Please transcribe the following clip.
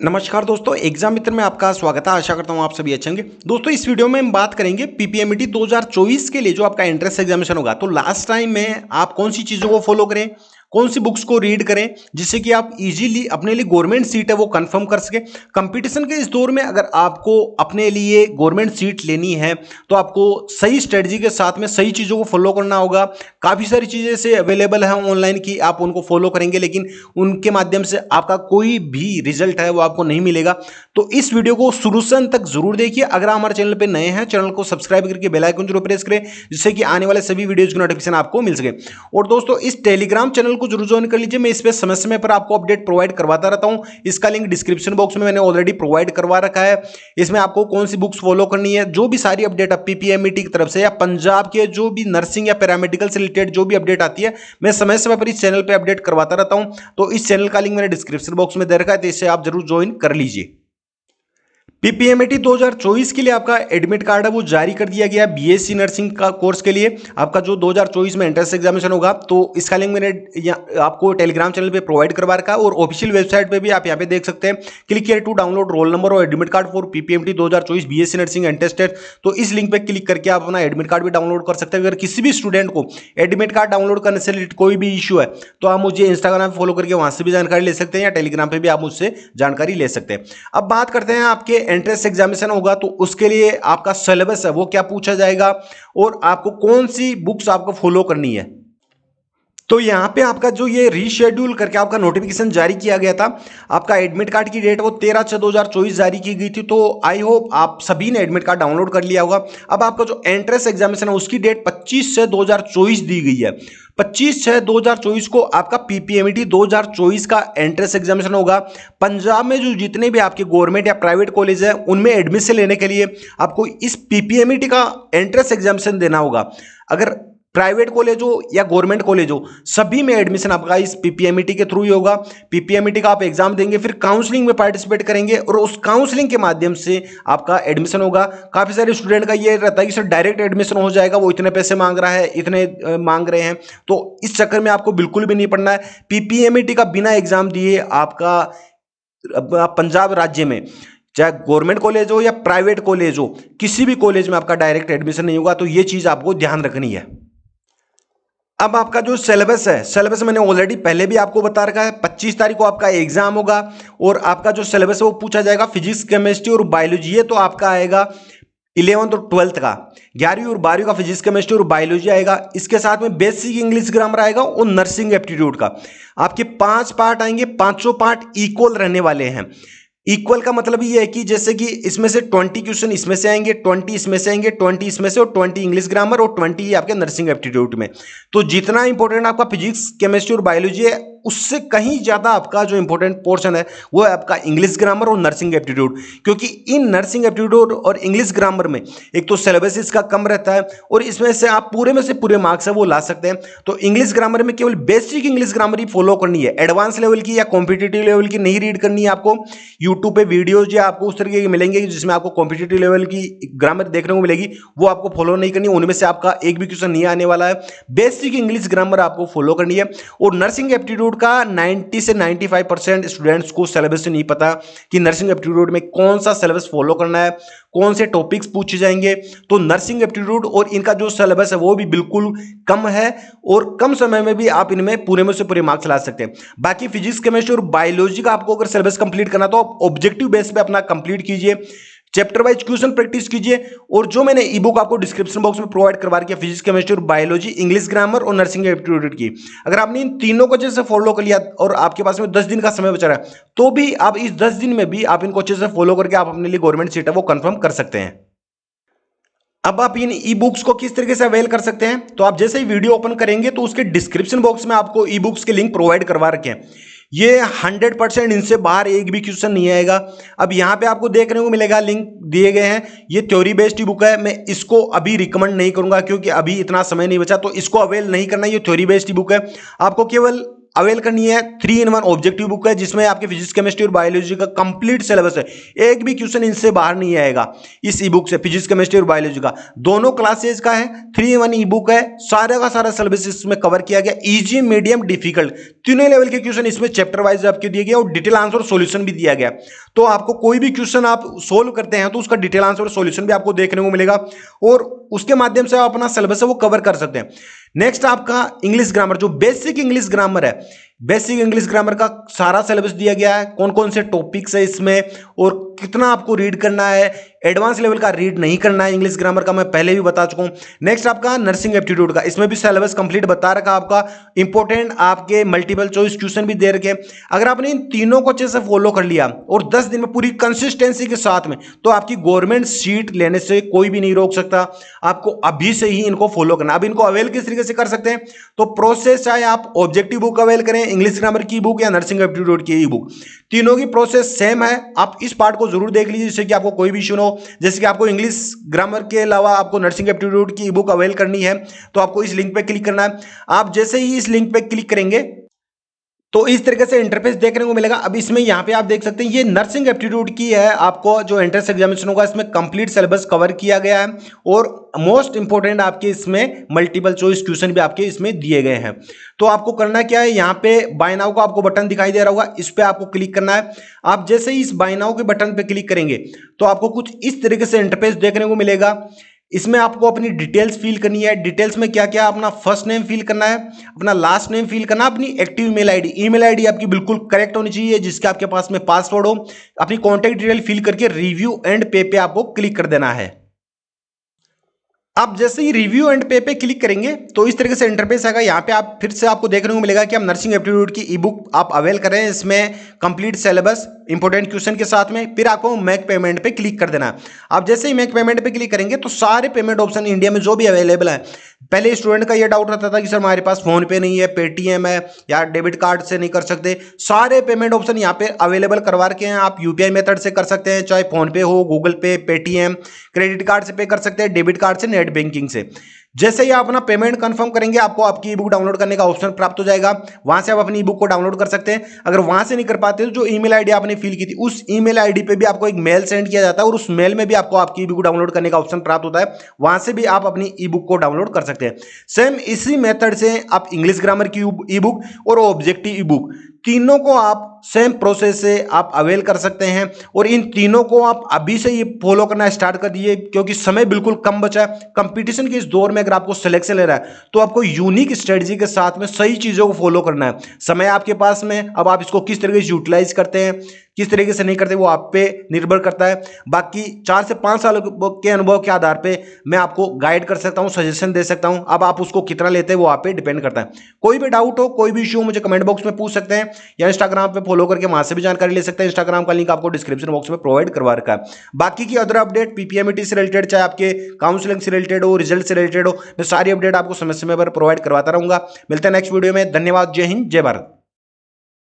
नमस्कार दोस्तों, एग्जाम मित्र में आपका स्वागत है। आशा करता हूँ आप सभी अच्छे होंगे। दोस्तों, इस वीडियो में हम बात करेंगे पीपीएमटी 2024 के लिए जो आपका एंट्रेंस एग्जामिनेशन होगा। तो लास्ट टाइम में आप कौन सी चीज़ों को फॉलो करें, कौन सी बुक्स को रीड करें, जिससे कि आप इजीली अपने लिए गवर्नमेंट सीट है वो कंफर्म कर सके। कंपटीशन के इस दौर में अगर आपको अपने लिए गवर्नमेंट सीट लेनी है तो आपको सही स्ट्रेटजी के साथ में सही चीज़ों को फॉलो करना होगा। काफ़ी सारी चीज़ें से अवेलेबल है ऑनलाइन की आप उनको फॉलो करेंगे, लेकिन उनके माध्यम से आपका कोई भी रिजल्ट है वो आपको नहीं मिलेगा। तो इस वीडियो को शुरू से अंत तक जरूर देखिए। अगर आप हमारे चैनल पे नए हैं, चैनल को सब्सक्राइब करके बेल आइकन जरूर प्रेस करें, जिससे कि आने वाले सभी वीडियोज की नोटिफिकेशन आपको मिल सके। और दोस्तों, इस टेलीग्राम चैनल को जरूर ज्वाइन कर लीजिए। मैं इस पे समय समय पर आपको अपडेट प्रोवाइड करवाता रहता हूं। इसका लिंक डिस्क्रिप्शन बॉक्स में मैंने ऑलरेडी प्रोवाइड करवा रखा है। इसमें आपको कौन सी बुक्स फॉलो करनी है, जो भी सारी अपडेट अब पीपीएमटी की तरफ से या पंजाब के जो भी नर्सिंग या पैरामेडिकल से रिलेटेड जो भी अपडेट आती है, मैं समय समय पर इस चैनल पर अपडेट करवाता रहता हूं। तो इस चैनल का लिंक मैंने डिस्क्रिप्शन बॉक्स में दे रखा है, तो इसे आप जरूर ज्वाइन कर लीजिए। पीपीएमटी 2024 के लिए आपका एडमिट कार्ड है वो जारी कर दिया गया बीएससी नर्सिंग का कोर्स के लिए। आपका जो 2024 में एंट्रेंस एग्जामिनेशन होगा, तो इसका लिंक मैंने आपको टेलीग्राम चैनल पे प्रोवाइड करवा रखा है, और ऑफिशियल वेबसाइट पे भी आप यहाँ पे देख सकते हैं। क्लिक किया टू डाउनलोड रोल नंबर और admit card for PPMT 2024 BSc nursing entrance test. तो इस लिंक पे क्लिक करके आप अपना एडमिट कार्ड भी डाउनलोड कर सकते हैं। अगर किसी भी स्टूडेंट को एडमिट कार्ड डाउनलोड करने से रिलेटेड कोई भी इशू है तो आप मुझे इंस्टाग्राम पे फॉलो करके वहां से भी जानकारी ले सकते हैं, या टेलीग्राम पे भी आप मुझसे जानकारी ले सकते हैं। अब बात करते हैं आपके एंट्रेंस एग्जामिनेशन होगा तो उसके लिए आपका सिलेबस है वो क्या पूछा जाएगा, और आपको कौन सी बुक्स आपको फॉलो करनी है। तो यहां पे आपका जो ये रीशेड्यूल करके आपका नोटिफिकेशन जारी किया गया था, आपका एडमिट कार्ड की डेट वो 13/6/2024 जारी की गई थी। तो आई होप आप सभी ने एडमिट कार्ड डाउनलोड कर लिया होगा। अब आपका जो एंट्रेंस एग्जामिनेशन है उसकी डेट 25/6/2024 दी गई है। 25/6/2024 को आपका पीपीएमटी 2024 का एंट्रेंस एग्जामिनेशन होगा। पंजाब में जो जितने भी आपके गवर्नमेंट या प्राइवेट कॉलेज है उनमें एडमिशन लेने के लिए आपको इस पीपीएमटी का एंट्रेंस एग्जामिनेशन देना होगा। अगर प्राइवेट कॉलेज हो या गवर्नमेंट कॉलेज हो, सभी में एडमिशन आपका इस पीपीएमटी के थ्रू ही होगा। पीपीएमटी का आप एग्जाम देंगे, फिर काउंसलिंग में पार्टिसिपेट करेंगे, और उस काउंसलिंग के माध्यम से आपका एडमिशन होगा। काफी सारे स्टूडेंट का ये रहता है कि सर डायरेक्ट एडमिशन हो जाएगा, वो इतने पैसे मांग रहा है, इतने मांग रहे हैं। तो इस चक्कर में आपको बिल्कुल भी नहीं पड़ना है। पीपीएमटी का बिना एग्जाम दिए आपका पंजाब राज्य में चाहे गवर्नमेंट कॉलेज हो या प्राइवेट कॉलेज हो, किसी भी कॉलेज में आपका डायरेक्ट एडमिशन नहीं होगा। तो ये चीज आपको ध्यान रखनी है। अब आपका जो सिलेबस है, सिलेबस मैंने ऑलरेडी पहले भी आपको बता रखा है। 25 तारीख को आपका एग्जाम होगा, और आपका जो सिलेबस है वो पूछा जाएगा फिजिक्स, केमिस्ट्री और बायोलॉजी। ये तो आपका आएगा 11th और 12th का, 11वीं और 12वीं का फिजिक्स, केमिस्ट्री और बायोलॉजी आएगा। इसके साथ में बेसिक इंग्लिश ग्रामर आएगा, और नर्सिंग एप्टीट्यूड का आपके 5 पार्ट आएंगे। 5 पार्ट इक्वल रहने वाले हैं। इक्वल का मतलब ये है कि जैसे कि इसमें से 20 क्वेश्चन इसमें से आएंगे, 20 इसमें से आएंगे, 20 इसमें से, और 20 इंग्लिश ग्रामर, और 20 आपके नर्सिंग एप्टीट्यूड में। तो जितना इंपॉर्टेंट आपका फिजिक्स, केमिस्ट्री और बायोलॉजी है, उससे कहीं ज्यादा आपका जो इंपॉर्टेंट पोर्शन है वो है आपका इंग्लिश ग्रामर और नर्सिंग एप्टीट्यूड। क्योंकि इन नर्सिंग एप्टीट्यूड और इंग्लिश ग्रामर में एक तो सिलेबस इसका कम रहता है, और इसमें से आप पूरे में से पूरे मार्क्स है वो ला सकते हैं। तो इंग्लिश ग्रामर में केवल बेसिक इंग्लिश ग्रामर ही फॉलो करनी है। एडवांस लेवल की या कॉम्पिटिटिव लेवल की नहीं रीड करनी है आपको। यूट्यूब पे वीडियोज या आपको उस तरीके के मिलेंगे जिसमें आपको कॉम्पिटिटिव लेवल की ग्रामर देखने को मिलेगी, वो आपको फॉलो नहीं करनी। उनमें से आपका एक भी क्वेश्चन नहीं आने वाला है। बेसिक इंग्लिश ग्रामर आपको फॉलो करनी है। और नर्सिंग एप्टीट्यूड का 90 से 95% स्टूडेंट्स को सिलेबस से नहीं पता कि नर्सिंग एप्टीट्यूड में कौन सा सिलेबस फॉलो करना है, कौन से टॉपिक्स पूछे जाएंगे। तो नर्सिंग एप्टीट्यूड और इनका जो सिलेबस है वो भी बिल्कुल कम है, और कम समय में भी आप इनमें पूरे में से पूरे मार्क्स ला सकते हैं। बाकी फिजिक्स, केमिस्ट्री और बायोलॉजी का आपको अगर सिलेबस कंप्लीट करना तो आप ऑब्जेक्टिव बेस पे अपना कंप्लीट कीजिए, चैप्टर वाइज क्वेश्चन प्रैक्टिस कीजिए। और जो मैंने ई बुक आपको डिस्क्रिप्शन बॉक्स में प्रोवाइड करवा रखी है, फिजिक्स, केमिस्ट्री और बायोलॉजी, इंग्लिश ग्रामर और नर्सिंग एप्टीट्यूड की, अगर आपने इन तीनों को अच्छे से फॉलो कर लिया और आपके पास में 10 दिन का समय बचा रहा है, तो भी आप इस 10 दिन में भी आप इनको अच्छे से फॉलो करके आप अपने लिए गवर्नमेंट सीट है वो कंफर्म कर सकते हैं। अब आप इन ई बुक्स को किस तरीके से अवेल कर सकते हैं, तो आप जैसे ही वीडियो ओपन करेंगे तो उसके डिस्क्रिप्शन बॉक्स में आपको ई बुक्स के लिंक प्रोवाइड करवा रखे हैं। ये 100% इनसे बाहर एक भी क्वेश्चन नहीं आएगा। अब यहाँ पे आपको देखने को मिलेगा लिंक दिए गए हैं। ये थ्योरी बेस्ड ई बुक है, मैं इसको अभी रिकमेंड नहीं करूंगा क्योंकि अभी इतना समय नहीं बचा, तो इसको अवेल नहीं करना। ये थ्योरी बेस्ड ई बुक है, आपको केवल अवेल करनी है 3-in-1 ऑब्जेक्टिव बुक है, जिसमें आपके फिजिक्स केमिस्ट्री और बायोलॉजी का कंप्लीट सिलेबस है। एक भी क्वेश्चन इनसे बाहर नहीं आएगा इस ई बुक से, फिजिक्स केमिस्ट्री और बायोलॉजी का दोनों क्लासेज का है। 3-in-1 ई बुक है, सारा का सारा सिलेबस इसमें कवर किया गया, इजी मीडियम डिफिकल्ट तीनों लेवल के क्वेश्चन इसमें चैप्टर वाइज आपके दिए गए और डिटेल आंसर और सॉल्यूशन भी दिया गया। तो आपको कोई भी क्वेश्चन आप सोल्व करते हैं तो उसका डिटेल आंसर और सॉल्यूशन भी आपको देखने को मिलेगा और उसके माध्यम से आप अपना सिलेबस है वो कवर कर सकते हैं। नेक्स्ट आपका इंग्लिश ग्रामर, जो बेसिक इंग्लिश ग्रामर है, बेसिक इंग्लिश ग्रामर का सारा सिलेबस दिया गया है, कौन कौन से टॉपिक्स है इसमें और कितना आपको रीड करना है, एडवांस लेवल का रीड नहीं करना है इंग्लिश ग्रामर का, मैं पहले भी बता चुका हूं। नेक्स्ट आपका नर्सिंग एप्टीट्यूड का, इसमें भी सिलेबस कंप्लीट बता रखा आपका, इंपॉर्टेंट आपके मल्टीपल चॉइस क्वेश्चन भी दे रखे। अगर आपने इन तीनों को अच्छे से फॉलो कर लिया और 10 दिन में पूरी कंसिस्टेंसी के साथ में, तो आपकी गवर्नमेंट सीट लेने से कोई भी नहीं रोक सकता। आपको अभी से ही इनको फॉलो करना। अब इनको अवेल किस तरीके से कर सकते हैं, तो प्रोसेस चाहे आप ऑब्जेक्टिव बुक अवेल करें, इंग्लिश ग्रामर की बुक या नर्सिंग एप्टीट्यूड की बुक, तीनों की प्रोसेस सेम है। आप इस पार्ट को जरूर देख लीजिए जिससे कि आपको कोई भी इशू ना हो। जैसे कि आपको इंग्लिश ग्रामर के अलावा आपको नर्सिंग एप्टीट्यूड की बुक अवेल करनी है, तो आपको इस लिंक पे क्लिक करना है। आप जैसे ही इस लिंक पे क्लिक करेंगे तो इस तरीके से इंटरफेस देखने को मिलेगा। अब इसमें यहाँ पे आप देख सकते हैं ये नर्सिंग एप्टीट्यूड की है, आपको जो एंट्रेंस एग्जामिनेशन होगा इसमें कंप्लीट सिलेबस कवर किया गया है और मोस्ट इंपोर्टेंट आपके इसमें मल्टीपल चॉइस क्वेश्चन भी आपके इसमें दिए गए हैं। तो आपको करना क्या है, यहाँ पे बाय नाउ का आपको बटन दिखाई दे रहा होगा, इस पे आपको क्लिक करना है। आप जैसे ही इस बाय नाउ के बटन पे क्लिक करेंगे तो आपको कुछ इस तरीके से इंटरफेस देखने को मिलेगा। इसमें आपको अपनी डिटेल्स फिल करनी है। डिटेल्स में क्या क्या, अपना फर्स्ट नेम फिल करना है, अपना लास्ट नेम फिल करना, अपनी active email ID, email ID आपकी बिल्कुल करेक्ट होनी चाहिए जिसके आपके पास में पासवर्ड हो। अपनी कॉन्टैक्ट डिटेल फिल करके रिव्यू एंड पे पे आपको क्लिक कर देना है। आप जैसे ही रिव्यू एंड पे पे क्लिक करेंगे तो इस तरीके से इंटरफेस आएगा। यहाँ पे आप फिर से आपको देखने को मिलेगा कि आप नर्सिंग एप्टीट्यूड की ई बुक आप अवेल कर रहे हैं, इसमें कंप्लीट सिलेबस इंपोर्टेंट क्वेश्चन के साथ में। फिर आपको मेक पेमेंट पे क्लिक कर देना है। आप जैसे ही मेक पेमेंट पे क्लिक करेंगे तो सारे पेमेंट ऑप्शन इंडिया में जो भी अवेलेबल है, पहले स्टूडेंट का ये डाउट रहता था कि सर हमारे पास फोन पे नहीं है, पेटीएम है या डेबिट कार्ड से नहीं कर सकते, सारे पेमेंट ऑप्शन यहाँ पे अवेलेबल करवा रखे हैं। आप यूपीआई मेथड से कर सकते हैं, चाहे फोन पे हो, गूगल पे, पेटीएम, क्रेडिट कार्ड से पे कर सकते हैं, डेबिट कार्ड से, नेट बैंकिंग से। जैसे ही आप अपना पेमेंट कंफर्म करेंगे आपको आपकी ई बुक डाउनलोड करने का ऑप्शन प्राप्त हो जाएगा। वहां से आप अपनी ई बुक को डाउनलोड कर सकते हैं। अगर वहां से नहीं कर पाते तो जो ईमेल आईडी आपने फिल की थी उस ईमेल आईडी पे भी आपको एक मेल सेंड किया जाता है और उस मेल में भी आपको आपकी ई बुक डाउनलोड करने का ऑप्शन प्राप्त होता है। वहां से भी आप अपनी ई बुक को डाउनलोड कर सकते हैं। सेम इसी मेथड से आप इंग्लिश ग्रामर की ई बुक और ऑब्जेक्टिव ई बुक तीनों को आप सेम प्रोसेस से आप अवेल कर सकते हैं और इन तीनों को आप अभी से ये फॉलो करना स्टार्ट कर दीजिए क्योंकि समय बिल्कुल कम बचा है। कंपटीशन के इस दौर में अगर आपको सिलेक्शन ले रहा है तो आपको यूनिक स्ट्रेटजी के साथ में सही चीज़ों को फॉलो करना है। समय आपके पास में, अब आप इसको किस तरीके से यूटिलाइज करते हैं, किस तरीके से नहीं करते, वो आप पे निर्भर करता है। बाकी 4 से 5 साल के अनुभव के आधार पे मैं आपको गाइड कर सकता हूं, सजेशन दे सकता हूं। अब आप उसको कितना लेते हैं वो आप पे डिपेंड करता है। कोई भी डाउट हो, कोई भी इशू हो, मुझे कमेंट बॉक्स में पूछ सकते हैं या इंस्टाग्राम पे फॉलो करके वहां से भी जानकारी ले सकते हैं। इंस्टाग्राम का लिंक आपको डिस्क्रिप्शन बॉक्स में प्रोवाइड करवा रखा है। बाकी की अदर अपडेट पीपीएमटी से रिलेटेड, चाहे आपके काउंसलिंग से रिलेटेड हो, रिजल्ट से रिलेटेड हो, मैं सारी अपडेट आपको समय समय पर प्रोवाइड करवाता रहूंगा। मिलते हैं नेक्स्ट वीडियो में। धन्यवाद। जय हिंद, जय भारत।